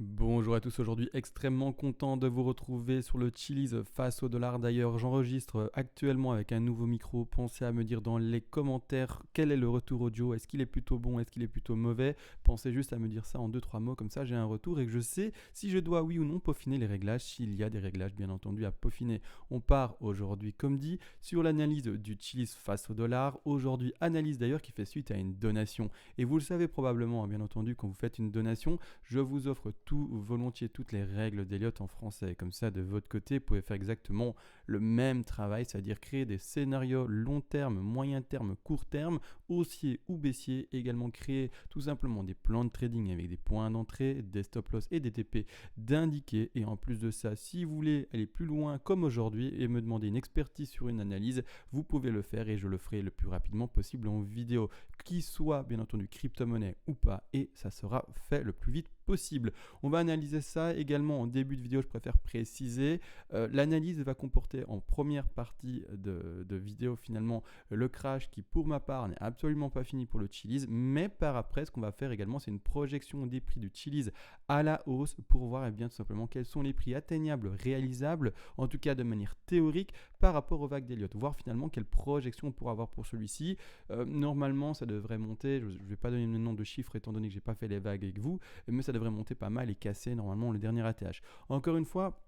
Bonjour à tous, aujourd'hui extrêmement content de vous retrouver sur le Chili's face au dollar. D'ailleurs, j'enregistre actuellement avec un nouveau micro. Pensez à me dire dans les commentaires quel est le retour audio. Est-ce qu'il est plutôt bon, est-ce qu'il est plutôt mauvais? Pensez juste à me dire ça en deux trois mots, comme ça j'ai un retour et que je sais si je dois oui ou non peaufiner les réglages, s'il y a des réglages bien entendu à peaufiner. On part aujourd'hui, comme dit, sur l'analyse du Chili's face au dollar. Aujourd'hui, analyse d'ailleurs qui fait suite à une donation. Et vous le savez probablement, bien entendu, quand vous faites une donation, je vous offre tout volontiers toutes les règles d'Elliott en français. Comme ça, de votre côté, vous pouvez faire exactement le même travail, c'est-à-dire créer des scénarios long terme, moyen terme, court terme, haussier ou baissier. Également créer tout simplement des plans de trading avec des points d'entrée, des stop loss et des TP d'indiquer. Et en plus de ça, si vous voulez aller plus loin comme aujourd'hui et me demander une expertise sur une analyse, vous pouvez le faire et je le ferai le plus rapidement possible en vidéo, qui soit bien entendu crypto-monnaie ou pas, et ça sera fait le plus vite possible. On va analyser ça également en début de vidéo, je préfère préciser. L'analyse va comporter en première partie de vidéo finalement le crash qui pour ma part n'est absolument pas fini pour le Chili's, mais par après ce qu'on va faire également c'est une projection des prix du Chili's à la hausse pour voir bien tout simplement quels sont les prix atteignables, réalisables, en tout cas de manière théorique par rapport aux vagues d'Elliott, voir finalement quelle projection on pourra avoir pour celui-ci. Normalement ça devrait monter, je ne vais pas donner le nom de chiffres étant donné que j'ai pas fait les vagues avec vous, mais ça devrait monter pas mal et casser normalement le dernier ATH. Encore une fois,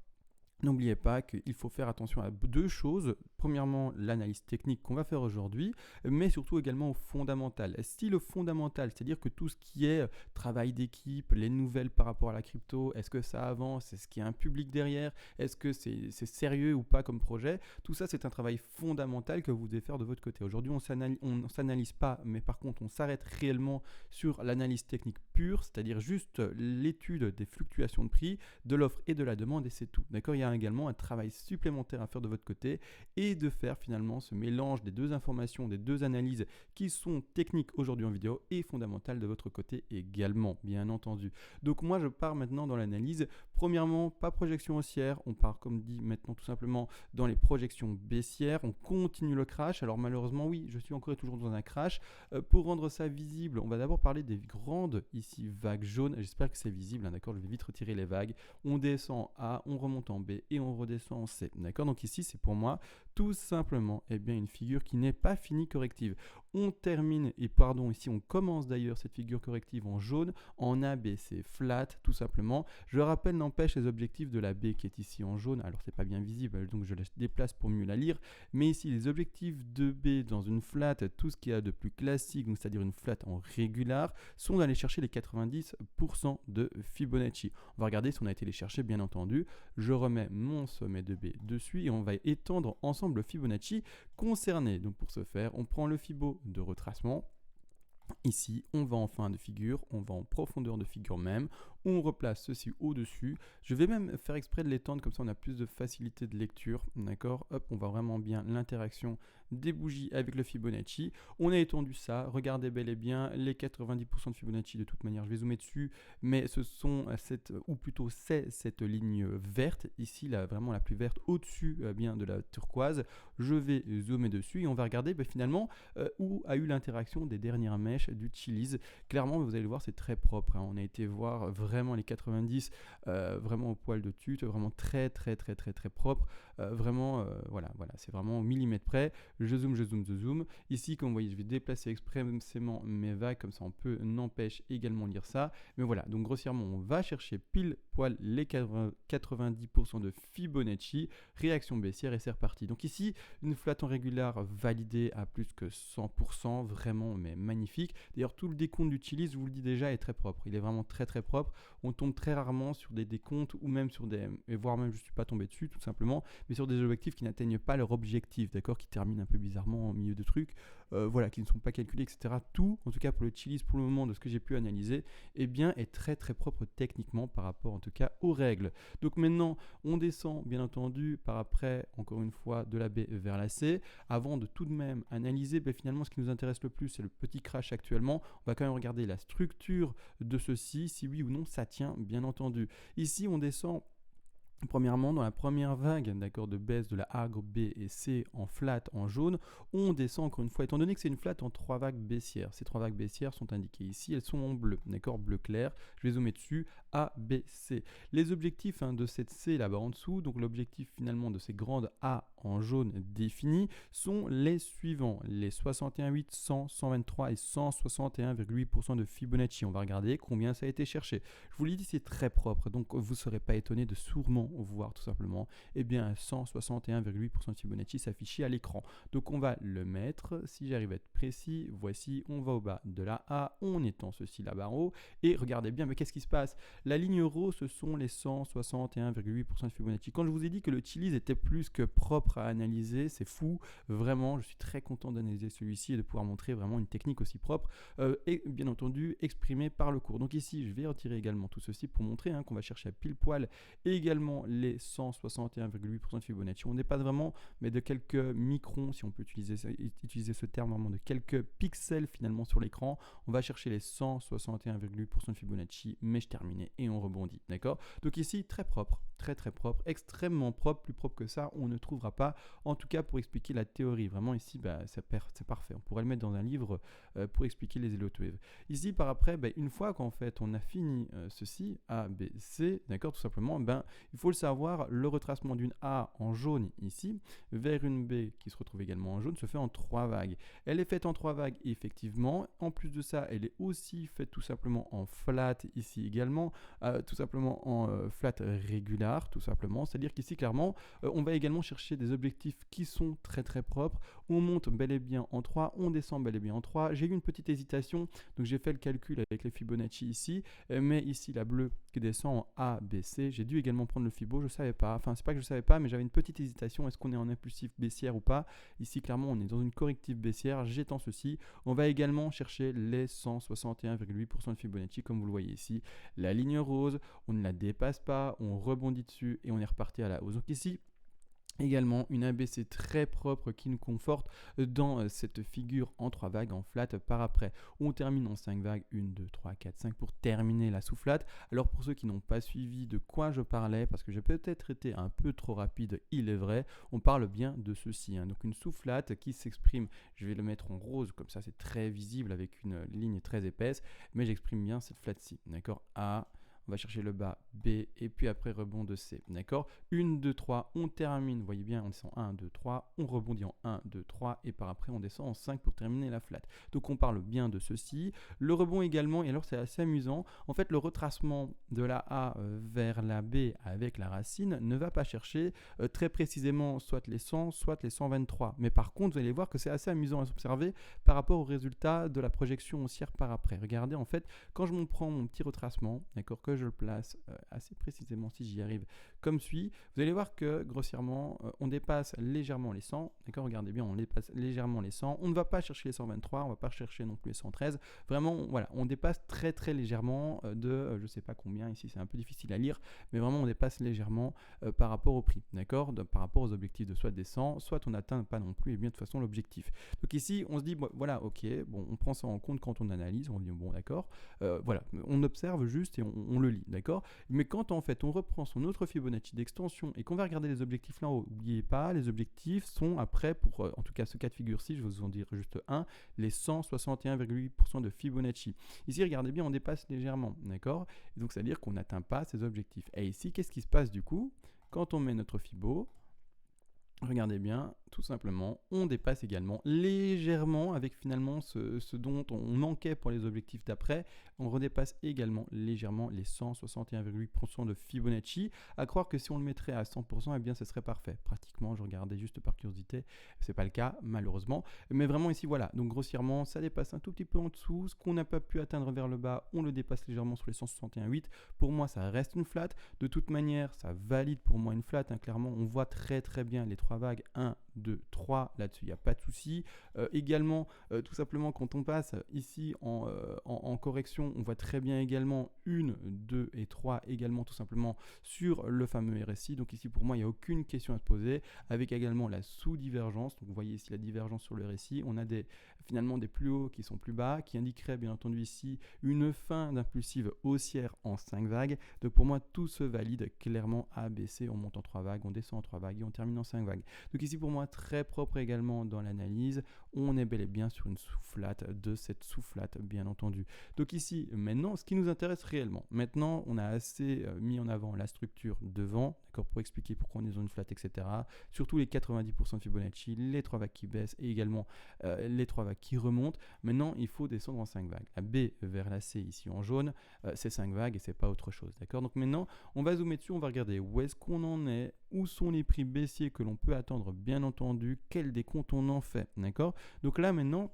n'oubliez pas qu'il faut faire attention à deux choses. Premièrement, l'analyse technique qu'on va faire aujourd'hui, mais surtout également au fondamental. Si le fondamental, c'est-à-dire que tout ce qui est travail d'équipe, les nouvelles par rapport à la crypto, est-ce que ça avance, est-ce qu'il y a un public derrière, est-ce que c'est sérieux ou pas comme projet, tout ça c'est un travail fondamental que vous devez faire de votre côté. Aujourd'hui on ne s'analyse pas, mais par contre on s'arrête réellement sur l'analyse technique pure, c'est-à-dire juste l'étude des fluctuations de prix, de l'offre et de la demande et c'est tout. D'accord, il y a également un travail supplémentaire à faire de votre côté et de faire finalement ce mélange des deux informations, des deux analyses qui sont techniques aujourd'hui en vidéo et fondamentales de votre côté également, bien entendu. Donc moi je pars maintenant dans l'analyse. Premièrement, pas projection haussière, on part comme dit maintenant tout simplement dans les projections baissières, on continue le crash. Alors malheureusement oui, je suis encore et toujours dans un crash. Pour rendre ça visible, on va d'abord parler des grandes ici vagues jaunes, j'espère que c'est visible, hein, d'accord, je vais vite retirer les vagues. On descend A, on remonte en B et on redescend en C. D'accord, donc ici c'est pour moi tout simplement une figure qui n'est pas finie corrective. On termine, et pardon, ici on commence d'ailleurs cette figure corrective en jaune, en A, B, c'est flat tout simplement. Je rappelle, n'empêche, les objectifs de la B qui est ici en jaune, alors c'est pas bien visible, donc je la déplace pour mieux la lire, mais ici les objectifs de B dans une flat, tout ce qu'il y a de plus classique, donc c'est-à-dire une flat en régular, sont d'aller chercher les 90% de Fibonacci. On va regarder si on a été les chercher, bien entendu. Je remets mon sommet de B dessus et on va étendre ensemble le Fibonacci concerné. Donc pour ce faire, on prend le Fibo de retracement. Ici, on va en fin de figure, on va en profondeur de figure même, on replace ceci au-dessus. Je vais même faire exprès de l'étendre, comme ça on a plus de facilité de lecture, d'accord? Hop, on voit vraiment bien l'interaction des bougies avec le Fibonacci. On a étendu ça, regardez bel et bien les 90% de Fibonacci, de toute manière je vais zoomer dessus, mais ce sont c'est cette ligne verte, ici là, vraiment la plus verte, au-dessus bien de la turquoise. Je vais zoomer dessus et on va regarder finalement où a eu l'interaction des dernières mèches du Chili's. Clairement, vous allez le voir, c'est très propre, hein. On a été voir vraiment les 90, vraiment au poil de tute, vraiment très propre. Voilà, c'est vraiment au millimètre près. Je zoome. Ici, comme vous voyez, je vais déplacer expressément mes vagues, comme ça on peut n'empêche également lire ça. Mais voilà, donc grossièrement, on va chercher pile poil les 90% de Fibonacci, réaction baissière et c'est reparti. Donc ici, une flat en régular validée à plus que 100%, vraiment mais magnifique. D'ailleurs, tout le décompte du Chili's, je vous le dis déjà, est très propre. Il est vraiment très propre. On tombe très rarement sur des décomptes ou même sur des, et voire même je ne suis pas tombé dessus tout simplement, mais sur des objectifs qui n'atteignent pas leur objectif, d'accord, qui terminent un peu bizarrement au milieu de trucs, voilà, qui ne sont pas calculés, etc. Tout, en tout cas pour le Chili's, pour le moment, de ce que j'ai pu analyser, est très propre techniquement par rapport en tout cas aux règles. Donc maintenant, on descend bien entendu par après, encore une fois, de la B vers la C, avant de tout de même analyser finalement ce qui nous intéresse le plus, c'est le petit crash actuellement. On va quand même regarder la structure de ceci, si oui ou non ça tient, bien entendu. Ici, on descend Premièrement, dans la première vague, d'accord, de baisse de la A, groupe B et C en flat, en jaune, on descend encore une fois, étant donné que c'est une flat en 3 vagues baissières. Ces 3 vagues baissières sont indiquées ici, elles sont en bleu, d'accord, bleu clair. Je vais zoomer dessus, A, B, C. Les objectifs de cette C là-bas en dessous, donc l'objectif finalement de ces grandes A en jaune définies, sont les suivants, les 61,8, 100, 123 et 161,8% de Fibonacci. On va regarder combien ça a été cherché. Je vous l'ai dit, c'est très propre, donc vous ne serez pas étonné de sûrement voir tout simplement 161,8% de Fibonacci s'afficher à l'écran. Donc on va le mettre, si j'arrive à être précis, voici, on va au bas de la A, on étend ceci là-bas en haut, et regardez bien, mais qu'est-ce qui se passe? La ligne rose, ce sont les 161,8% de Fibonacci. Quand je vous ai dit que le Chiliz était plus que propre à analyser, c'est fou, vraiment, je suis très content d'analyser celui-ci et de pouvoir montrer vraiment une technique aussi propre, et bien entendu exprimée par le cours. Donc ici, je vais retirer également tout ceci pour montrer qu'on va chercher à pile poil et également les 161,8% de Fibonacci. On dépasse vraiment, mais de quelques microns, si on peut utiliser ce terme, vraiment de quelques pixels finalement sur l'écran. On va chercher les 161,8% de Fibonacci, mais je terminais et on rebondit, d'accord? Donc ici, très propre, très très propre, extrêmement propre, plus propre que ça, on ne trouvera pas, en tout cas pour expliquer la théorie. Vraiment ici, c'est parfait. On pourrait le mettre dans un livre pour expliquer les Elliott Wave. Ici, par après, une fois qu'en fait on a fini ceci, A, B, C, d'accord, tout simplement, il faut le savoir, le retracement d'une A en jaune ici vers une B qui se retrouve également en jaune se fait en 3 vagues. Elle est faite en 3 vagues effectivement. En plus de ça, elle est aussi faite tout simplement en flat ici également, tout simplement en flat régular, tout simplement. C'est-à-dire qu'ici clairement, on va également chercher des objectifs qui sont très très propres. On monte bel et bien en 3, on descend bel et bien en 3. J'ai eu une petite hésitation, donc j'ai fait le calcul avec les Fibonacci ici, mais ici la bleue qui descend en A, B, C. J'ai dû également prendre le Fibo, je savais pas. Enfin, c'est pas que je savais pas, mais j'avais une petite hésitation. Est-ce qu'on est en impulsif baissière ou pas? Ici, clairement, on est dans une corrective baissière. J'étends ceci. On va également chercher les 161,8% de Fibonacci, comme vous le voyez ici. La ligne rose, on ne la dépasse pas, on rebondit dessus et on est reparti à la hausse. Donc ici, également une ABC très propre qui nous conforte dans cette figure en 3 vagues en flat par après. On termine en 5 vagues, 1, 2, 3, 4, 5 pour terminer la sous-flat. Alors pour ceux qui n'ont pas suivi de quoi je parlais, parce que j'ai peut-être été un peu trop rapide, il est vrai, on parle bien de ceci. Donc une sous-flat qui s'exprime, je vais le mettre en rose, comme ça c'est très visible avec une ligne très épaisse, mais j'exprime bien cette flat-ci, d'accord? A, on va chercher le bas B et puis après rebond de C, d'accord? 1, 2, 3, on termine, vous voyez bien, on descend 1, 2, 3, on rebondit en 1, 2, 3 et par après on descend en 5 pour terminer la flat. Donc on parle bien de ceci. Le rebond également, et alors c'est assez amusant, en fait le retracement de la A vers la B avec la racine ne va pas chercher très précisément soit les 100, soit les 123. Mais par contre, vous allez voir que c'est assez amusant à s'observer par rapport au résultat de la projection haussière par après. Regardez, en fait, quand je prends mon petit retracement, d'accord, que je le place assez précisément si j'y arrive comme suit, vous allez voir que grossièrement on dépasse légèrement les 100, d'accord, regardez bien, on dépasse légèrement les 100, on ne va pas chercher les 123, on ne va pas chercher non plus les 113, vraiment voilà, on dépasse très très légèrement de je sais pas combien, ici c'est un peu difficile à lire, mais vraiment on dépasse légèrement par rapport au prix, d'accord, par rapport aux objectifs de soit des 100, soit on n'atteint pas non plus et bien de toute façon l'objectif. Donc ici on se dit voilà, ok, bon, on prend ça en compte quand on analyse, on dit bon d'accord, voilà, on observe juste et on le lit, d'accord. Mais quand en fait on reprend son autre Fibonacci d'extension et qu'on va regarder les objectifs là-haut, n'oubliez pas, les objectifs sont après, pour en tout cas ce cas de figure-ci, je vais vous en dire juste un, les 161,8% de Fibonacci. Ici, regardez bien, on dépasse légèrement, d'accord. Et donc ça veut dire qu'on n'atteint pas ces objectifs. Et ici, qu'est-ce qui se passe du coup quand on met notre Fibo? Regardez bien, tout simplement, on dépasse également légèrement avec finalement ce dont on manquait pour les objectifs d'après. On redépasse également légèrement les 161,8% de Fibonacci. À croire que si on le mettrait à 100%, eh bien ce serait parfait. Pratiquement, je regardais juste par curiosité, c'est pas le cas malheureusement. Mais vraiment ici, voilà, donc grossièrement, ça dépasse un tout petit peu en dessous. Ce qu'on n'a pas pu atteindre vers le bas, on le dépasse légèrement sur les 161,8. Pour moi, ça reste une flat. De toute manière, ça valide pour moi une flat. Clairement, on voit très très bien les 3 vagues 1, 2, 3, là-dessus, il n'y a pas de souci. Également, tout simplement, quand on passe ici en correction, on voit très bien également 1, 2 et 3 également tout simplement sur le fameux RSI. Donc ici, pour moi, il n'y a aucune question à se poser, avec également la sous-divergence. Donc vous voyez ici la divergence sur le RSI. On a finalement des plus hauts qui sont plus bas, qui indiqueraient bien entendu ici une fin d'impulsive haussière en 5 vagues. Donc pour moi, tout se valide clairement A, B, C. On monte en 3 vagues, on descend en 3 vagues et on termine en 5 vagues. Donc ici, pour moi, très propre également dans l'analyse. On est bel et bien sur une sous-flat, de cette sous-flat, bien entendu. Donc ici, maintenant, ce qui nous intéresse réellement. Maintenant, on a assez mis en avant la structure devant, d'accord, pour expliquer pourquoi on est dans une flat, etc. Surtout les 90% de Fibonacci, les 3 vagues qui baissent et également les 3 vagues qui remontent. Maintenant, il faut descendre en 5 vagues. La B vers la C ici en jaune, c'est 5 vagues et c'est pas autre chose, d'accord. Donc maintenant, on va zoomer dessus, on va regarder où est-ce qu'on en est, où sont les prix baissiers que l'on peut attendre, bien entendu, quel décompte on en fait, d'accord. Donc là, maintenant,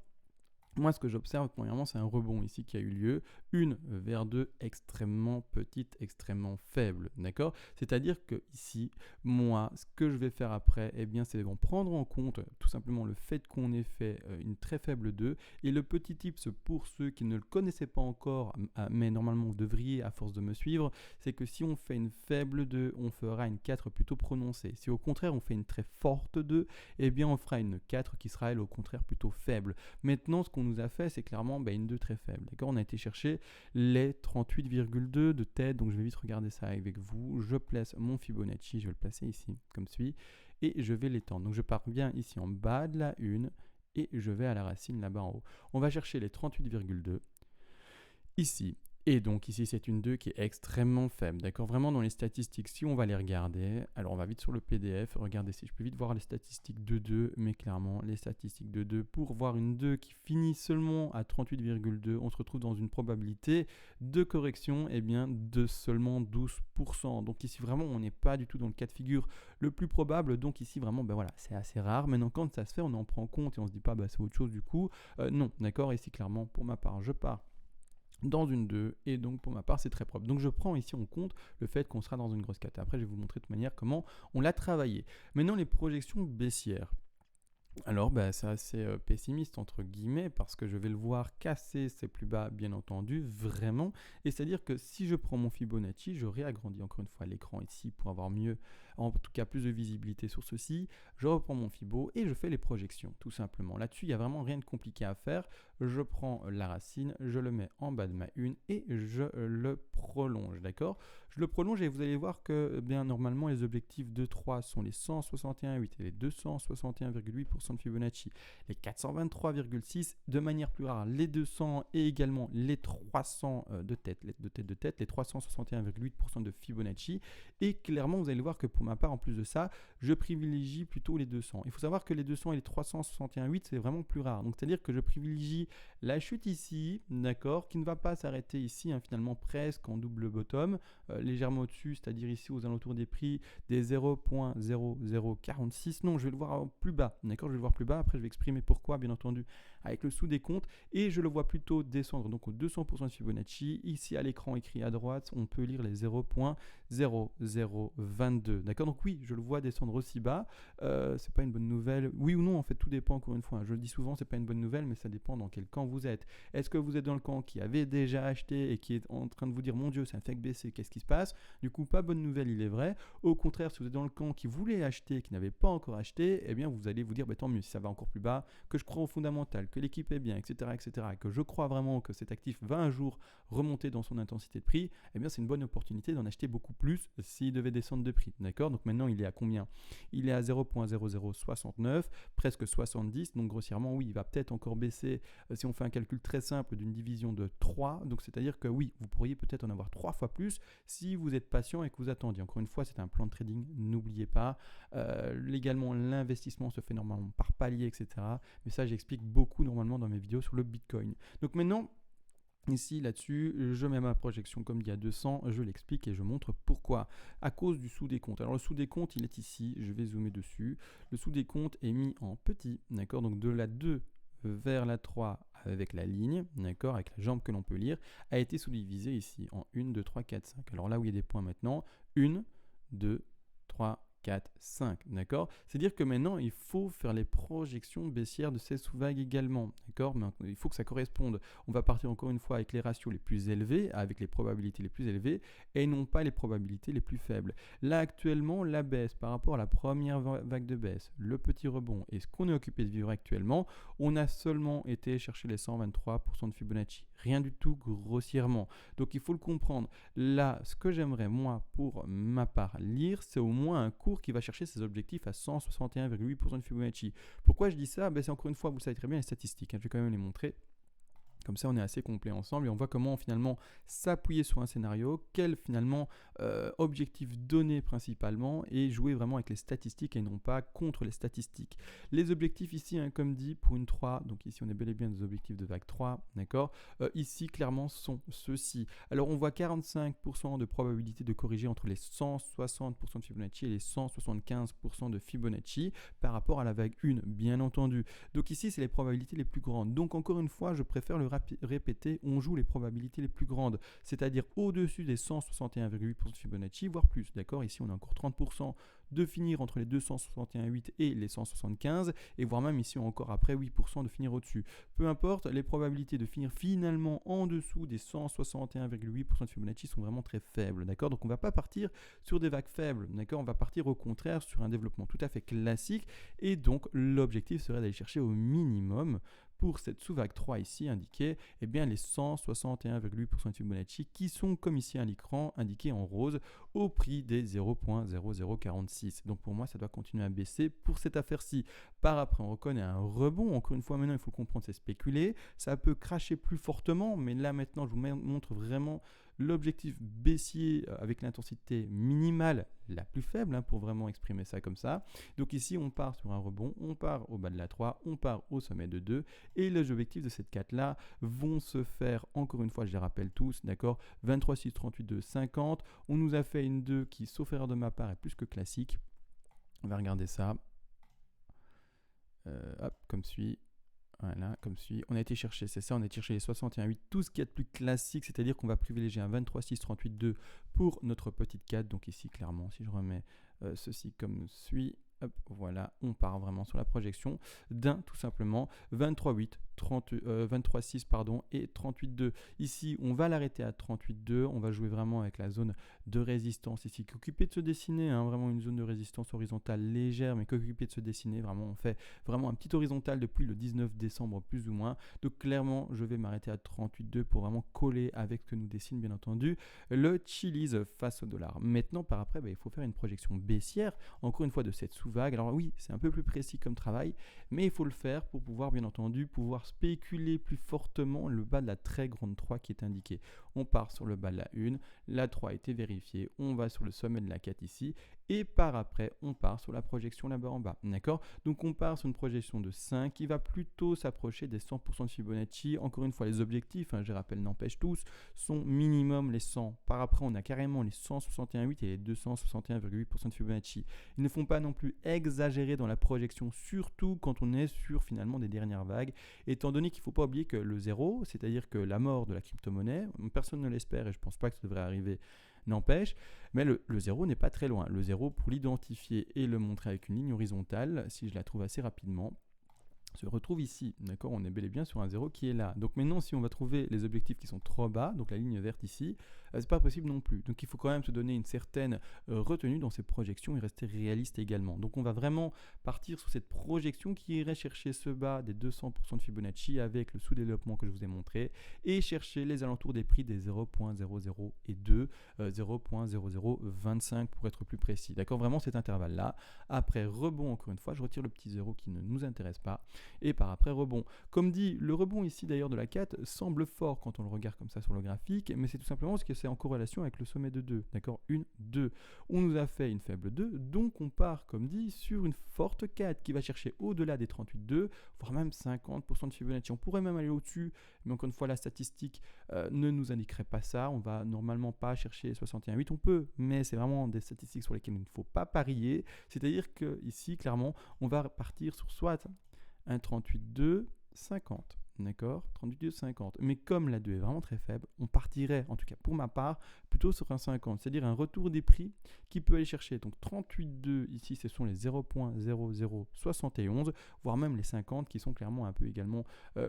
moi, ce que j'observe, premièrement, c'est un rebond ici qui a eu lieu, 1 vers 2 extrêmement petite, extrêmement faible, d'accord. C'est-à-dire que ici, moi, ce que je vais faire après, eh bien, c'est prendre en compte tout simplement le fait qu'on ait fait une très faible 2. Et le petit tips pour ceux qui ne le connaissaient pas encore, mais normalement vous devriez à force de me suivre, c'est que si on fait une faible 2, on fera une 4 plutôt prononcée. Si au contraire on fait une très forte 2, eh bien on fera une 4 qui sera elle au contraire plutôt faible. Maintenant, ce qu'on nous a fait, c'est clairement une 2 très faible. D'accord, on a été chercher les 38,2 de tête, donc je vais vite regarder ça avec vous. Je place mon Fibonacci, je vais le placer ici comme suit, et je vais l'étendre. Donc je pars bien ici en bas de la 1 et je vais à la racine là-bas en haut. On va chercher les 38,2 ici. Et donc ici, c'est une 2 qui est extrêmement faible, d'accord. Vraiment dans les statistiques, si on va les regarder, alors on va vite sur le PDF, regardez si je peux vite voir les statistiques de 2, mais clairement, les statistiques de 2, pour voir une 2 qui finit seulement à 38,2, on se retrouve dans une probabilité de correction de seulement 12%. Donc ici, vraiment, on n'est pas du tout dans le cas de figure le plus probable, donc ici, vraiment, voilà, c'est assez rare. Maintenant, quand ça se fait, on en prend compte et on se dit pas, c'est autre chose du coup. Non, d'accord, ici, clairement, pour ma part, je pars dans une 2, et donc pour ma part c'est très propre. Donc je prends ici en compte le fait qu'on sera dans une grosse 4. Après je vais vous montrer de toute manière comment on l'a travaillé. Maintenant les projections baissières. Alors c'est assez pessimiste entre guillemets parce que je vais le voir casser ses plus bas bien entendu, vraiment. Et c'est-à-dire que si je prends mon Fibonacci, je réagrandis encore une fois l'écran ici pour avoir mieux, en tout cas plus de visibilité sur ceci. Je reprends mon Fibo et je fais les projections tout simplement. Là-dessus, il n'y a vraiment rien de compliqué à faire. Je prends la racine, je le mets en bas de ma 1 et je le prolonge, d'accord. Je le prolonge et vous allez voir que bien normalement les objectifs de 3 sont les 161,8 et les 261,8% de Fibonacci, les 423,6 de manière plus rare, les 200 et également les 300 de tête, les 361,8% de Fibonacci. Et clairement, vous allez voir que pour ma part, en plus de ça, je privilégie plutôt les 200. Il faut savoir que les 200 et les 361,8, c'est vraiment plus rare. Donc, c'est-à-dire que je privilégie la chute ici, d'accord, qui ne va pas s'arrêter ici, finalement presque en double bottom, légèrement au-dessus, c'est-à-dire ici aux alentours des prix des 0.0046. Non, je vais le voir plus bas, d'accord, je vais le voir plus bas. Après, je vais exprimer pourquoi, bien entendu, avec le sous-décompte. Et je le vois plutôt descendre, donc au 200% de Fibonacci. Ici, à l'écran écrit à droite, on peut lire les 0.0022. D'accord, donc oui, je le vois descendre aussi bas. C'est pas une bonne nouvelle. Oui ou non, en fait, tout dépend encore une fois. Je le dis souvent, c'est pas une bonne nouvelle, mais ça dépend dans quel camp vous êtes. Est-ce que vous êtes dans le camp qui avait déjà acheté et qui est en train de vous dire, mon Dieu, ça ne fait que baisser, qu'est-ce qui se passe? Du coup, pas bonne nouvelle, il est vrai. Au contraire, si vous êtes dans le camp qui voulait acheter, qui n'avait pas encore acheté, eh bien, vous allez vous dire, tant mieux, si ça va encore plus bas, que je crois au fondamental, que l'équipe est bien, etc., et que je crois vraiment que cet actif va un jour remonter dans son intensité de prix, eh bien, c'est une bonne opportunité d'en acheter beaucoup plus s'il devait descendre de prix. D'accord? Donc maintenant, il est à combien? Il est à 0.0069, presque 70. Donc grossièrement, oui, il va peut-être encore baisser si on fait un calcul très simple d'une division de 3. Donc c'est-à-dire que oui, vous pourriez peut-être en avoir 3 fois plus si vous êtes patient et que vous attendiez. Encore une fois, c'est un plan de trading, n'oubliez pas. Légalement, l'investissement se fait normalement par palier, etc. Mais ça, j'explique beaucoup normalement dans mes vidéos sur le Bitcoin. Donc maintenant, ici, là-dessus, je mets ma projection comme il y a 200, je l'explique et je montre pourquoi. À cause du sous-décompte. Alors le sous-décompte, il est ici, je vais zoomer dessus. Le sous-décompte est mis en petit, d'accord? Donc de la 2 vers la 3 avec la ligne, d'accord, avec la jambe que l'on peut lire, a été sous-divisé ici en 1, 2, 3, 4, 5. Alors là où il y a des points maintenant, 1, 2, 3, 4, 5, d'accord? C'est-à-dire que maintenant, il faut faire les projections baissières de ces sous-vagues également, d'accord? Mais il faut que ça corresponde. On va partir encore une fois avec les ratios les plus élevés, avec les probabilités les plus élevées, et non pas les probabilités les plus faibles. Là, actuellement, la baisse par rapport à la première vague de baisse, le petit rebond et ce qu'on est occupé de vivre actuellement, on a seulement été chercher les 123% de Fibonacci. Rien du tout grossièrement. Donc il faut le comprendre. Là, ce que j'aimerais, moi, pour ma part, lire, c'est au moins un cours qui va chercher ses objectifs à 161,8% de Fibonacci. Pourquoi je dis ça? C'est encore une fois, vous le savez très bien, les statistiques. Je vais quand même les montrer. Comme ça, on est assez complet ensemble et on voit comment finalement s'appuyer sur un scénario, quel finalement objectif donner principalement et jouer vraiment avec les statistiques et non pas contre les statistiques. Les objectifs ici, comme dit, pour une 3, donc ici on est bel et bien des objectifs de vague 3, d'accord, ici clairement sont ceux-ci. Alors on voit 45% de probabilité de corriger entre les 160% de Fibonacci et les 175% de Fibonacci par rapport à la vague 1, bien entendu. Donc ici, c'est les probabilités les plus grandes. Donc encore une fois, je préfère le répéter, on joue les probabilités les plus grandes, c'est-à-dire au-dessus des 161,8% de Fibonacci, voire plus. D'accord, ici on a encore 30% de finir entre les 261,8 et les 175, et voire même ici encore après 8% de finir au-dessus. Peu importe, les probabilités de finir finalement en dessous des 161,8% de Fibonacci sont vraiment très faibles. D'accord, donc on ne va pas partir sur des vagues faibles. D'accord, on va partir au contraire sur un développement tout à fait classique, et donc l'objectif serait d'aller chercher au minimum pour cette sous-vague 3 ici indiquée, eh bien les 161,8% de Fibonacci qui sont comme ici à l'écran indiqués en rose au prix des 0.0046. Donc pour moi ça doit continuer à baisser pour cette affaire-ci. Par après on reconnaît un rebond, encore une fois maintenant il faut comprendre c'est spéculer, ça peut cracher plus fortement mais là maintenant je vous montre vraiment l'objectif baissier avec l'intensité minimale la plus faible pour vraiment exprimer ça comme ça. Donc ici on part sur un rebond, on part au bas de la 3, on part au sommet de 2 et les objectifs de cette 4 là vont se faire, encore une fois je les rappelle tous, d'accord, 23, 6, 38, 2, 50. On nous a fait une 2 qui, sauf erreur de ma part, est plus que classique. On va regarder ça. Hop, comme suit. Voilà, comme suit. On a été chercher, c'est ça, on a été chercher les 61,8, tout ce qu'il y a de plus classique, c'est-à-dire qu'on va privilégier un 23, 6, 38, 2 pour notre petite 4. Donc ici, clairement, si je remets ceci comme suit, hop, voilà, on part vraiment sur la projection d'un tout simplement 23,8, 23,6 pardon, et 38,2. Ici, on va l'arrêter à 38,2. On va jouer vraiment avec la zone de résistance ici, qui est occupée de se dessiner, vraiment une zone de résistance horizontale légère, mais qui est occupée de se dessiner. Vraiment, on fait vraiment un petit horizontal depuis le 19 décembre plus ou moins. Donc clairement, je vais m'arrêter à 38,2 pour vraiment coller avec ce que nous dessine bien entendu le Chiliz face au dollar. Maintenant, par après, il faut faire une projection baissière, encore une fois de cette sous-vague. Alors oui, c'est un peu plus précis comme travail, mais il faut le faire pour pouvoir bien entendu pouvoir spéculer plus fortement le bas de la très grande 3 qui est indiqué. On part sur le bas de la 1, la 3 a été vérifiée, on va sur le sommet de la 4 ici, et par après, on part sur la projection là-bas en bas. D'accord? Donc on part sur une projection de 5 qui va plutôt s'approcher des 100% de Fibonacci. Encore une fois, les objectifs, je rappelle, n'empêche tous, sont minimum les 100. Par après, on a carrément les 161,8 et les 261,8% de Fibonacci. Ils ne font pas non plus exagérer dans la projection, surtout quand on est sur finalement des dernières vagues, étant donné qu'il ne faut pas oublier que le zéro, c'est-à-dire que la mort de la crypto-monnaie, personne ne l'espère et je ne pense pas que ça devrait arriver, n'empêche, mais le zéro n'est pas très loin. Le zéro, pour l'identifier et le montrer avec une ligne horizontale, si je la trouve assez rapidement, se retrouve ici, d'accord, on est bel et bien sur un 0 qui est là. Donc maintenant, si on va trouver les objectifs qui sont trop bas, donc la ligne verte ici, c'est pas possible non plus. Donc il faut quand même se donner une certaine retenue dans ces projections et rester réaliste également. Donc on va vraiment partir sur cette projection qui irait chercher ce bas des 200% de Fibonacci avec le sous-développement que je vous ai montré et chercher les alentours des prix des 0.00 et 2, 0.0025 pour être plus précis. D'accord, vraiment cet intervalle-là. Après rebond, encore une fois, je retire le petit 0 qui ne nous intéresse pas. Et par après rebond. Comme dit, le rebond ici d'ailleurs de la 4 semble fort quand on le regarde comme ça sur le graphique, mais c'est tout simplement parce que c'est en corrélation avec le sommet de 2. D'accord, 1, 2. On nous a fait une faible 2, donc on part, comme dit, sur une forte 4 qui va chercher au-delà des 38,2, voire même 50% de Fibonacci. On pourrait même aller au-dessus, mais encore une fois, la statistique ne nous indiquerait pas ça. On va normalement pas chercher 61,8, on peut, mais c'est vraiment des statistiques sur lesquelles il ne faut pas parier. C'est-à-dire que ici, clairement, on va partir sur soit un 38,2, 50. d'accord, 38,50. Mais comme la 2 est vraiment très faible, on partirait, en tout cas pour ma part, plutôt sur un 50, c'est-à-dire un retour des prix qui peut aller chercher. Donc 38,2 ici, ce sont les 0,0071, voire même les 50 qui sont clairement un peu également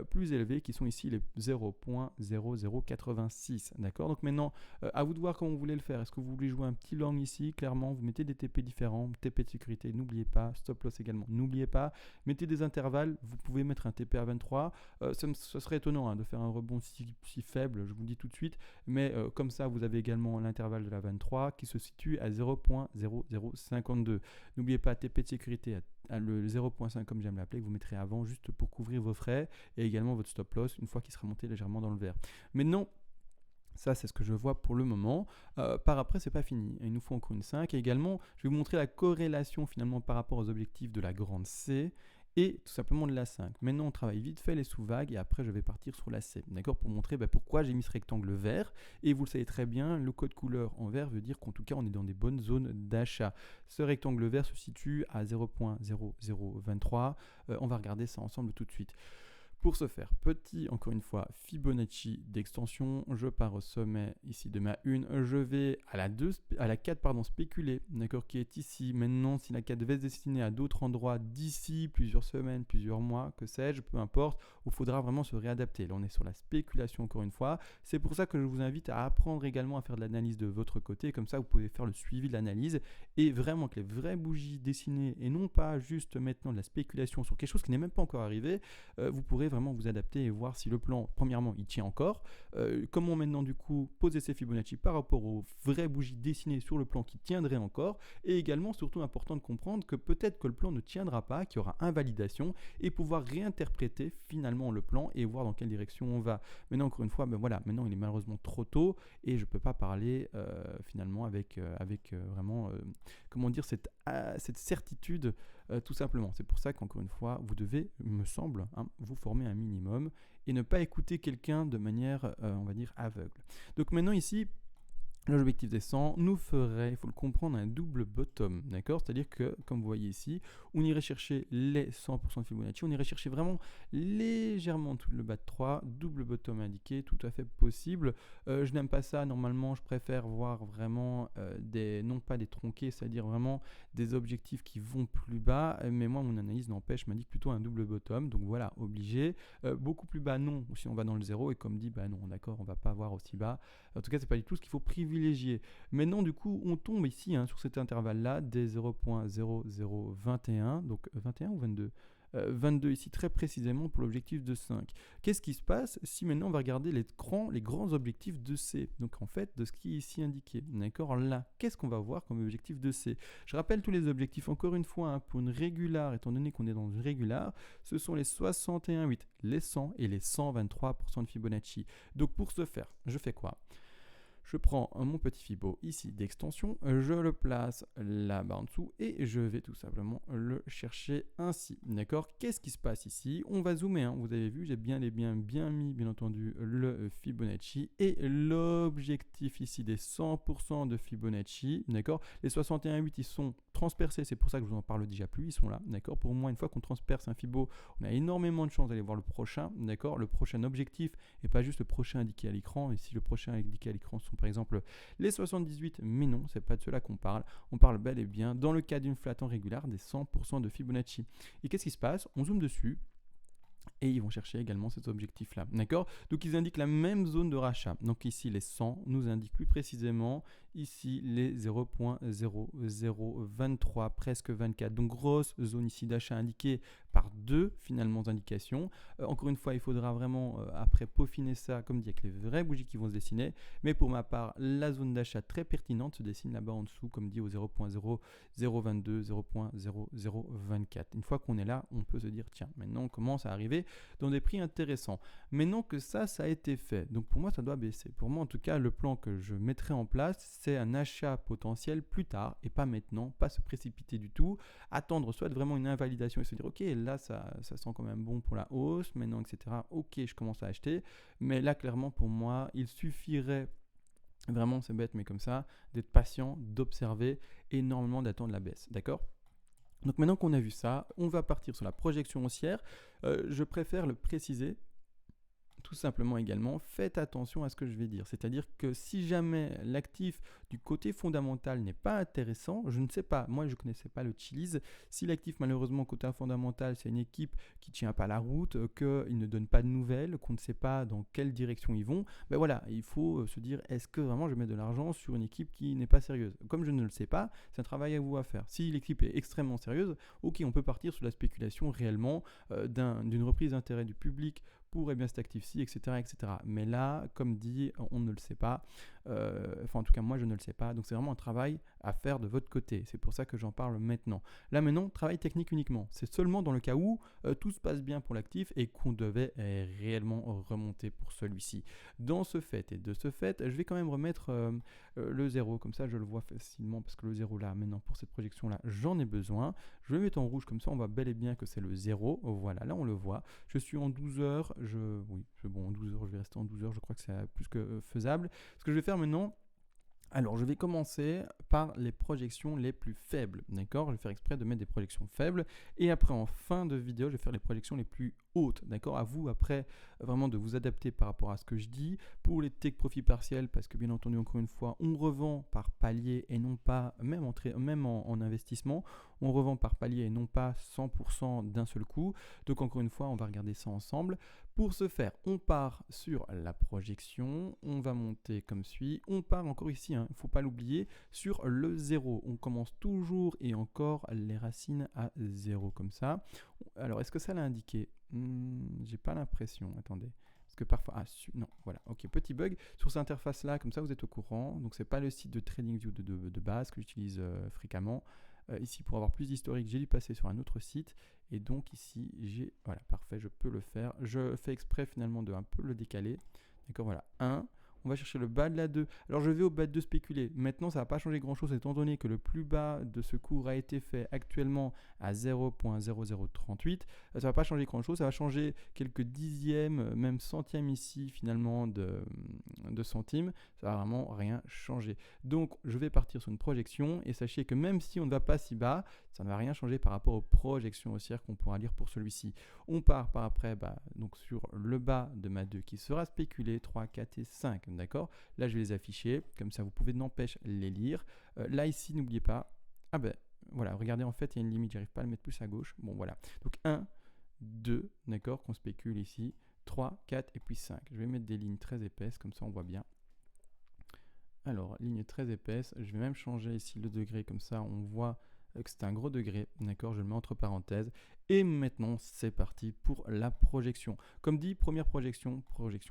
plus élevés, qui sont ici les 0,0086. D'accord. Donc maintenant, à vous de voir comment vous voulez le faire. Est-ce que vous voulez jouer un petit long ici? Clairement, vous mettez des TP différents, TP de sécurité, n'oubliez pas, stop loss également, n'oubliez pas. Mettez des intervalles, vous pouvez mettre un TP à 23. Ce serait étonnant hein, de faire un rebond si faible, je vous le dis tout de suite, mais comme ça, vous avez également l'intervalle de la 23 qui se situe à 0,0052. N'oubliez pas TP de sécurité à le 0,5 comme j'aime l'appeler, que vous mettrez avant juste pour couvrir vos frais et également votre stop loss une fois qu'il sera monté légèrement dans le vert. Maintenant, ça, c'est ce que je vois pour le moment. Par après, c'est pas fini. Il nous faut encore une 5. Et également, je vais vous montrer la corrélation finalement par rapport aux objectifs de la grande C et tout simplement de la 5. Maintenant, on travaille vite fait les sous-vagues et après, je vais partir sur la C. D'accord, pour montrer pourquoi j'ai mis ce rectangle vert. Et vous le savez très bien, le code couleur en vert veut dire qu'en tout cas, on est dans des bonnes zones d'achat. Ce rectangle vert se situe à 0,0023. On va regarder ça ensemble tout de suite. Pour ce faire, petit, encore une fois, Fibonacci d'extension, je pars au sommet ici de ma 1, je vais à la 4 spéculer, d'accord, qui est ici. Maintenant, si la 4 devait se destiner à d'autres endroits d'ici, plusieurs semaines, plusieurs mois, que sais-je, peu importe, il faudra vraiment se réadapter. Là, on est sur la spéculation encore une fois. C'est pour ça que je vous invite à apprendre également à faire de l'analyse de votre côté, comme ça vous pouvez faire le suivi de l'analyse et vraiment que les vraies bougies dessinées et non pas juste maintenant de la spéculation sur quelque chose qui n'est même pas encore arrivé, vous pourrez vraiment vous adapter et voir si le plan, premièrement, il tient encore. Comment maintenant, du coup, poser ces Fibonacci par rapport aux vraies bougies dessinées sur le plan qui tiendraient encore. Et également, surtout important de comprendre que peut-être que le plan ne tiendra pas, qu'il y aura invalidation et pouvoir réinterpréter finalement le plan et voir dans quelle direction on va. Maintenant, encore une fois, voilà, maintenant il est malheureusement trop tôt et je ne peux pas parler finalement avec vraiment, comment dire, cette certitude. Tout simplement, c'est pour ça qu'encore une fois, vous devez, me semble, vous former un minimum et ne pas écouter quelqu'un de manière, on va dire, aveugle. Donc maintenant ici, l'objectif des 100 nous ferait, il faut le comprendre, un double bottom, d'accord? C'est-à-dire que, comme vous voyez ici, on irait chercher les 100% de Fibonacci, on irait chercher vraiment légèrement tout le bas de 3, double bottom indiqué, tout à fait possible. Je n'aime pas ça, normalement, je préfère voir vraiment non pas des tronqués, c'est-à-dire vraiment des objectifs qui vont plus bas, mais moi, mon analyse n'empêche, m'indique plutôt un double bottom, donc voilà, obligé. Beaucoup plus bas, non, ou si on va dans le 0, et comme dit, non, d'accord, on va pas avoir aussi bas. En tout cas, c'est pas du tout ce qu'il faut privilégier. Maintenant, du coup, on tombe ici sur cet intervalle-là des 0,0021, donc 21 ou 22 22 ici très précisément pour l'objectif de 5. Qu'est-ce qui se passe si maintenant on va regarder les grands objectifs de C, donc en fait de ce qui est ici indiqué, d'accord? Là, qu'est-ce qu'on va voir comme objectif de C? Je rappelle tous les objectifs encore une fois pour une régulare, étant donné qu'on est dans une régulare, ce sont les 61,8, les 100 et les 123% de Fibonacci. Donc pour ce faire, je fais quoi? Je prends mon petit Fibo ici d'extension, je le place là-bas en dessous et je vais tout simplement le chercher ainsi. D'accord? Qu'est-ce qui se passe ici? On va zoomer, vous avez vu, j'ai bien mis bien entendu le Fibonacci et l'objectif ici des 100% de Fibonacci. D'accord? Les 61,8 ils sont transpercés, c'est pour ça que je vous en parle déjà plus, ils sont là. D'accord? Pour moi, une fois qu'on transperce un Fibo, on a énormément de chance d'aller voir le prochain. D'accord? Le prochain objectif et pas juste le prochain indiqué à l'écran. Et si le prochain indiqué à l'écran sont par exemple les 78, mais non, c'est pas de cela qu'on parle. On parle bel et bien, dans le cas d'une flat en régulière, des 100% de Fibonacci. Et qu'est-ce qui se passe? On zoome dessus. Et ils vont chercher également cet objectif-là. D'accord? Donc ils indiquent la même zone de rachat. Donc ici, les 100 nous indiquent plus précisément ici les 0,0023, presque 24. Donc grosse zone ici d'achat indiquée par deux finalement indications. Encore une fois, il faudra vraiment après peaufiner ça, comme dit, avec les vraies bougies qui vont se dessiner. Mais pour ma part, la zone d'achat très pertinente se dessine là-bas en dessous, comme dit au 0,0022, 0,0024. Une fois qu'on est là, on peut se dire, tiens, maintenant on commence à arriver dans des prix intéressants. Maintenant que ça a été fait, donc pour moi ça doit baisser. Pour moi en tout cas, le plan que je mettrai en place, c'est un achat potentiel plus tard et pas maintenant, pas se précipiter du tout, attendre soit vraiment une invalidation et se dire ok, là ça sent quand même bon pour la hausse, maintenant etc. Ok, je commence à acheter, mais là clairement pour moi, il suffirait vraiment, c'est bête mais comme ça, d'être patient, d'observer et normalement d'attendre la baisse, d'accord? Donc maintenant qu'on a vu ça, on va partir sur la projection haussière. Je préfère le préciser tout simplement également, faites attention à ce que je vais dire. C'est-à-dire que si jamais l'actif du côté fondamental n'est pas intéressant, je ne sais pas, moi je ne connaissais pas le Chiliz, si l'actif malheureusement côté fondamental c'est une équipe qui ne tient pas la route, qu'il ne donne pas de nouvelles, qu'on ne sait pas dans quelle direction ils vont, ben voilà, il faut se dire est-ce que vraiment je mets de l'argent sur une équipe qui n'est pas sérieuse. Comme je ne le sais pas, c'est un travail à vous à faire. Si l'équipe est extrêmement sérieuse, ok, on peut partir sur la spéculation réellement d'une reprise d'intérêt du public pour cet actif-ci, etc., etc. Mais là, comme dit, on ne le sait pas. Enfin, en tout cas, moi, je ne le sais pas. Donc, c'est vraiment un travail à faire de votre côté. C'est pour ça que j'en parle maintenant. Là, maintenant, travail technique uniquement. C'est seulement dans le cas où tout se passe bien pour l'actif et qu'on devait réellement remonter pour celui-ci. Dans ce fait et de ce fait, je vais quand même remettre le 0. Comme ça, je le vois facilement parce que le 0 là, maintenant, pour cette projection-là, j'en ai besoin. Je vais le mettre en rouge comme ça, on voit bel et bien que c'est le 0. Voilà, là, on le voit. Je suis en 12 heures. En 12 heures, je vais rester en 12 heures. Je crois que c'est plus que faisable. Ce que je vais faire maintenant, alors je vais commencer par les projections les plus faibles, d'accord? Je vais faire exprès de mettre des projections faibles et après en fin de vidéo, je vais faire les projections les plus hautes, d'accord? À vous après vraiment de vous adapter par rapport à ce que je dis. Pour les take profit partiels, parce que bien entendu encore une fois, on revend par palier et non pas, même en investissement, on revend par palier et non pas 100% d'un seul coup. Donc encore une fois, on va regarder ça ensemble. Pour ce faire, on part sur la projection, on va monter comme suit, on part encore ici, il ne faut pas l'oublier, sur le 0. On commence toujours et encore les racines à 0 comme ça. Alors, est-ce que ça l'a indiqué? J'ai pas l'impression, attendez. Parce que parfois, non, voilà, ok, petit bug. Sur cette interface-là, comme ça vous êtes au courant. Donc, c'est pas le site de TradingView de base que j'utilise fréquemment. Ici, pour avoir plus d'historique, j'ai dû passer sur un autre site. Et donc ici, voilà, parfait, je peux le faire. Je fais exprès finalement de un peu le décaler. D'accord, voilà, 1. On va chercher le bas de la 2. Alors je vais au bas de 2 spéculer. Maintenant, ça ne va pas changer grand-chose étant donné que le plus bas de ce cours a été fait actuellement à 0.0038. Ça ne va pas changer grand-chose. Ça va changer quelques dixièmes, même centièmes ici finalement de centimes. Ça va vraiment rien changer. Donc je vais partir sur une projection et sachez que même si on ne va pas si bas, ça ne va rien changer par rapport aux projections haussières qu'on pourra lire pour celui-ci. On part par après donc sur le bas de ma 2 qui sera spéculé 3, 4 et 5. D'accord? Là, je vais les afficher. Comme ça, vous pouvez n'empêche les lire. Là, ici, n'oubliez pas. Voilà, regardez, en fait, il y a une limite. J'arrive pas à le mettre plus à gauche. Bon, voilà. Donc, 1, 2, d'accord, qu'on spécule ici. 3, 4 et puis 5. Je vais mettre des lignes très épaisses. Comme ça, on voit bien. Alors, ligne très épaisse. Je vais même changer ici le degré. Comme ça, on voit que c'est un gros degré, d'accord, je le mets entre parenthèses. Et maintenant, c'est parti pour la projection. Comme dit, première projection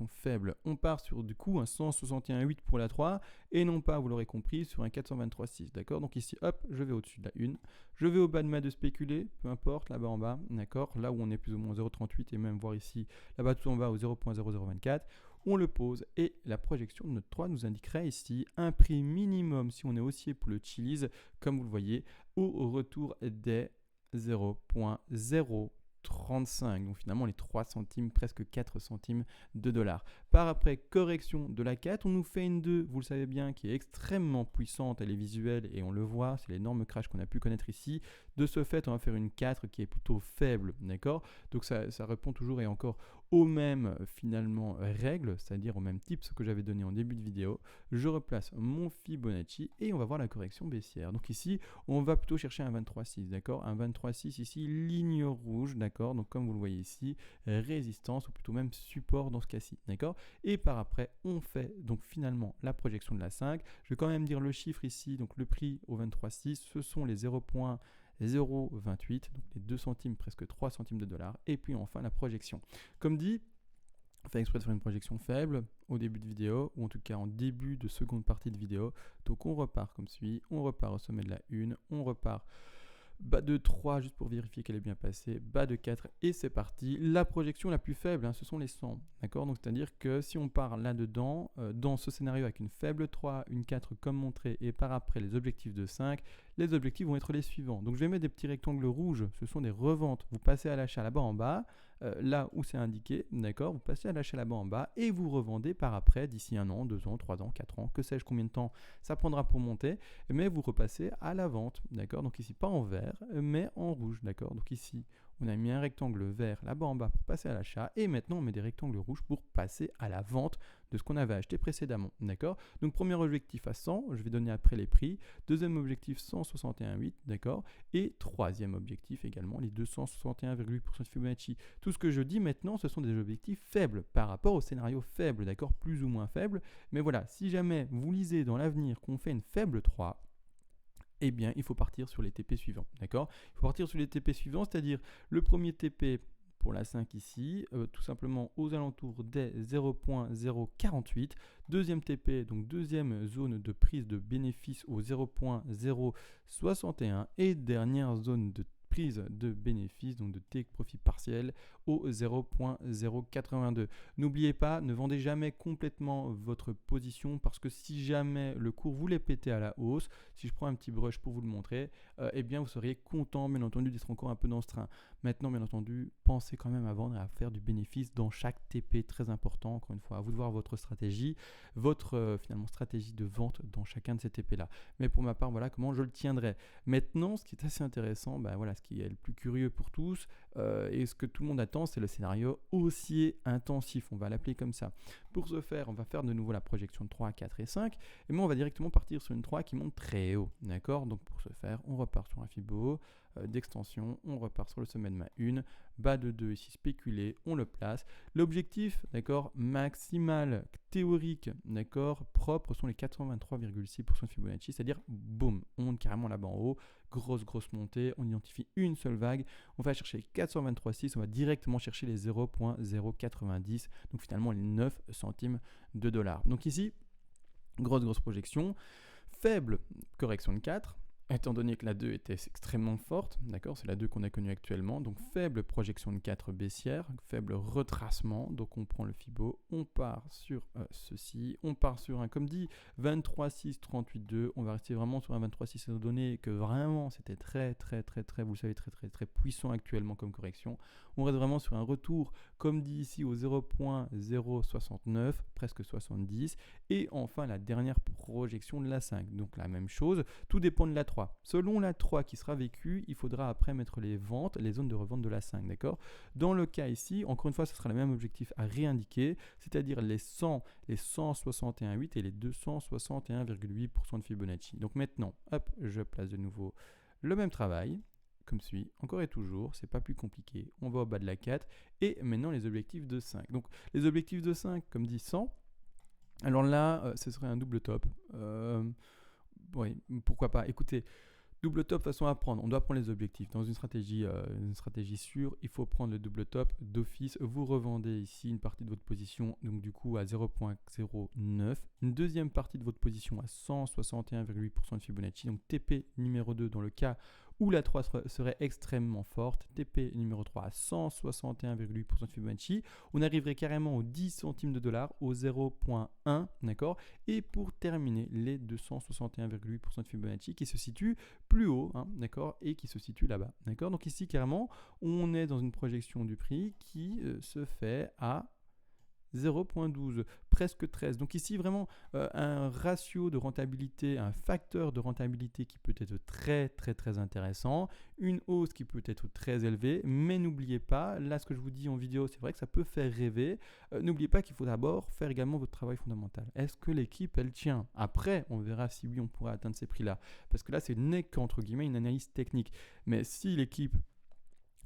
faible. On part sur du coup un 161,8 pour la 3 et non pas, vous l'aurez compris, sur un 423,6, d'accord. Donc ici, hop, je vais au-dessus de la 1. Je vais au bas de ma 2 spéculer, peu importe, là-bas en bas, d'accord. Là où on est plus ou moins 0,38 et même voir ici, là-bas tout en bas au 0.0024. On le pose et la projection de notre 3 nous indiquerait ici un prix minimum si on est haussier pour le Chiliz, comme vous le voyez, au retour des 0.035. Donc finalement les 3 centimes, presque 4 centimes de dollars. Par après, correction de la 4, on nous fait une 2, vous le savez bien, qui est extrêmement puissante, elle est visuelle et on le voit, c'est l'énorme crash qu'on a pu connaître ici. De ce fait, on va faire une 4 qui est plutôt faible, d'accord? Donc ça répond toujours et encore aux mêmes finalement règles, c'est-à-dire au même tips que j'avais donné en début de vidéo. Je replace mon Fibonacci et on va voir la correction baissière. Donc ici, on va plutôt chercher un 23,6, d'accord? Un 23,6 ici, ligne rouge, d'accord? Donc comme vous le voyez ici, résistance ou plutôt même support dans ce cas-ci, d'accord? Et par après, on fait donc finalement la projection de la 5. Je vais quand même dire le chiffre ici, donc le prix au 23,6, ce sont les 0.028, donc les 2 centimes, presque 3 centimes de dollars. Et puis enfin la projection. Comme dit, on fait exprès de faire une projection faible au début de vidéo, ou en tout cas en début de seconde partie de vidéo. Donc on repart comme suit, on repart au sommet de la 1, on repart bas de 3 juste pour vérifier qu'elle est bien passée, bas de 4 et c'est parti. La projection la plus faible, ce sont les 100, d'accord? Donc c'est-à-dire que si on part là-dedans, dans ce scénario avec une faible 3, une 4 comme montré et par après les objectifs de 5, les objectifs vont être les suivants. Donc je vais mettre des petits rectangles rouges, ce sont des reventes. Vous passez à l'achat là-bas en bas, là où c'est indiqué, d'accord, vous passez à l'achat là-bas en bas et vous revendez par après d'ici 1 an, 2 ans, 3 ans, 4 ans, que sais-je combien de temps ça prendra pour monter, mais vous repassez à la vente, d'accord. Donc ici pas en vert, mais en rouge, d'accord. Donc ici on a mis un rectangle vert là-bas en bas pour passer à l'achat et maintenant on met des rectangles rouges pour passer à la vente de ce qu'on avait acheté précédemment, d'accord. Donc premier objectif à 100, je vais donner après les prix, deuxième objectif 161,8, d'accord, et troisième objectif également les 261,8% de Fibonacci. Tout ce que je dis maintenant, ce sont des objectifs faibles par rapport au scénario faible, d'accord, plus ou moins faible, mais voilà, si jamais vous lisez dans l'avenir qu'on fait une faible 3, eh bien, il faut partir sur les TP suivants, d'accord. Il faut partir sur les TP suivants, c'est-à-dire le premier TP pour la 5 ici, tout simplement aux alentours des 0.048. Deuxième TP, donc deuxième zone de prise de bénéfice au 0.061 et dernière zone de prise de bénéfice, donc de take profit partiel au 0.082. N'oubliez pas, ne vendez jamais complètement votre position parce que si jamais le cours voulait péter à la hausse, si je prends un petit brush pour vous le montrer, eh bien vous seriez content bien entendu d'être encore un peu dans ce train. Maintenant bien entendu, pensez quand même à vendre et à faire du bénéfice dans chaque TP, très important, encore une fois, à vous de voir votre stratégie, votre finalement stratégie de vente dans chacun de ces TP là. Mais pour ma part, voilà comment je le tiendrai. Maintenant, ce qui est assez intéressant, voilà, ce qui est le plus curieux pour tous et ce que tout le monde attend, c'est le scénario haussier intensif, on va l'appeler comme ça. Pour ce faire, on va faire de nouveau la projection de 3, 4 et 5 et moi on va directement partir sur une 3 qui monte très haut, d'accord. Donc pour ce faire, on repart sur un Fibo d'extension, on repart sur le sommet de ma 1, bas de 2 ici spéculé, on le place. L'objectif, d'accord, maximal, théorique, d'accord, propre sont les 83,6% de Fibonacci, c'est-à-dire boum, on monte carrément là-bas en haut, grosse montée, on identifie une seule vague, on va chercher les 423,6, on va directement chercher les 0.090, donc finalement les 9 centimes de dollars. Donc ici, grosse projection, faible correction de 4, étant donné que la 2 était extrêmement forte, d'accord, c'est la 2 qu'on a connue actuellement, donc faible projection de 4 baissière, faible retracement, donc on prend le Fibo, on part sur ceci, on part sur un, comme dit, 23,6, 38,2, on va rester vraiment sur un 23,6 étant donné que vraiment c'était très, vous le savez, très puissant actuellement comme correction. On reste vraiment sur un retour, comme dit ici, au 0.069, presque 70, et enfin la dernière projection de la 5, donc la même chose, tout dépend de la 3. Selon la 3 qui sera vécue, il faudra après mettre les ventes, les zones de revente de la 5, d'accord. Dans le cas ici, encore une fois, ce sera le même objectif à réindiquer, c'est-à-dire les 100, les 161,8 et les 261,8% de Fibonacci. Donc maintenant, hop, je place de nouveau le même travail, comme suit, encore et toujours, c'est pas plus compliqué. On va au bas de la 4 et maintenant les objectifs de 5. Donc les objectifs de 5, comme dit 100, alors là, ce serait un double top. Oui, pourquoi pas. Écoutez, double top, façon à prendre. On doit prendre les objectifs. Dans une stratégie sûre, il faut prendre le double top d'office. Vous revendez ici une partie de votre position, donc du coup à 0.09. Une deuxième partie de votre position à 161,8% de Fibonacci. Donc TP numéro 2 dans le cas où la 3 serait extrêmement forte. TP numéro 3 à 161,8% de Fibonacci. On arriverait carrément aux 10 centimes de dollars, au 0.1, d'accord. Et pour terminer, les 261,8% de Fibonacci qui se situent plus haut, d'accord, et qui se situe là-bas, d'accord. Donc ici, carrément, on est dans une projection du prix qui se fait à 0.12, presque 13. Donc ici, vraiment, un ratio de rentabilité, un facteur de rentabilité qui peut être très intéressant, une hausse qui peut être très élevée, mais n'oubliez pas, là, ce que je vous dis en vidéo, c'est vrai que ça peut faire rêver. N'oubliez pas qu'il faut d'abord faire également votre travail fondamental. Est-ce que l'équipe, elle tient? Après, on verra si oui, on pourra atteindre ces prix-là. Parce que là, c'est n'est qu'entre guillemets une analyse technique. Mais si l'équipe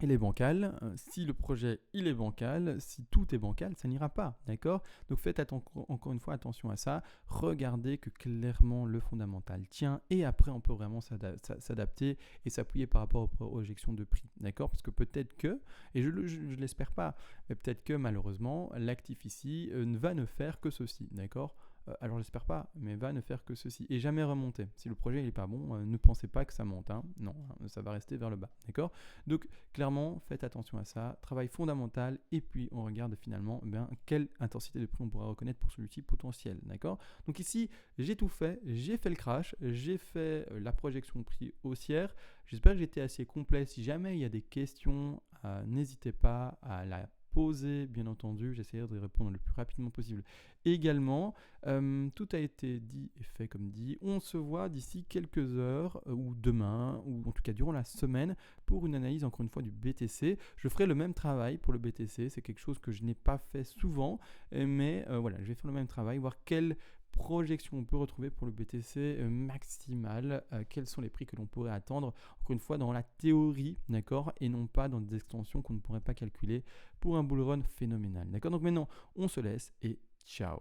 il est bancal, si le projet il est bancal, si tout est bancal, ça n'ira pas, d'accord. Donc faites encore une fois attention à ça, regardez que clairement le fondamental tient et après on peut vraiment s'adapter et s'appuyer par rapport aux projections de prix, d'accord. Parce que peut-être que, et je ne l'espère pas, mais peut-être que malheureusement l'actif ici va ne faire que ceci, d'accord. alors j'espère pas, mais va ne faire que ceci et jamais remonter. Si le projet n'est pas bon, ne pensez pas que ça monte, hein. Non, hein, ça va rester vers le bas, d'accord? Donc clairement, faites attention à ça, travail fondamental, et puis on regarde finalement quelle intensité de prix on pourra reconnaître pour celui-ci potentiel, d'accord? Donc ici, j'ai tout fait, j'ai fait le crash, j'ai fait la projection prix haussière. J'espère que j'étais assez complet. Si jamais il y a des questions, n'hésitez pas à la poser, bien entendu. J'essaierai de répondre le plus rapidement possible. Également, tout a été dit et fait comme dit. On se voit d'ici quelques heures ou demain, ou en tout cas durant la semaine, pour une analyse encore une fois du BTC. Je ferai le même travail pour le BTC. C'est quelque chose que je n'ai pas fait souvent, mais voilà, je vais faire le même travail, voir quelle projection on peut retrouver pour le BTC maximal, quels sont les prix que l'on pourrait attendre, encore une fois dans la théorie, d'accord, et non pas dans des extensions qu'on ne pourrait pas calculer pour un bull run phénoménal, d'accord. Donc maintenant on se laisse et ciao.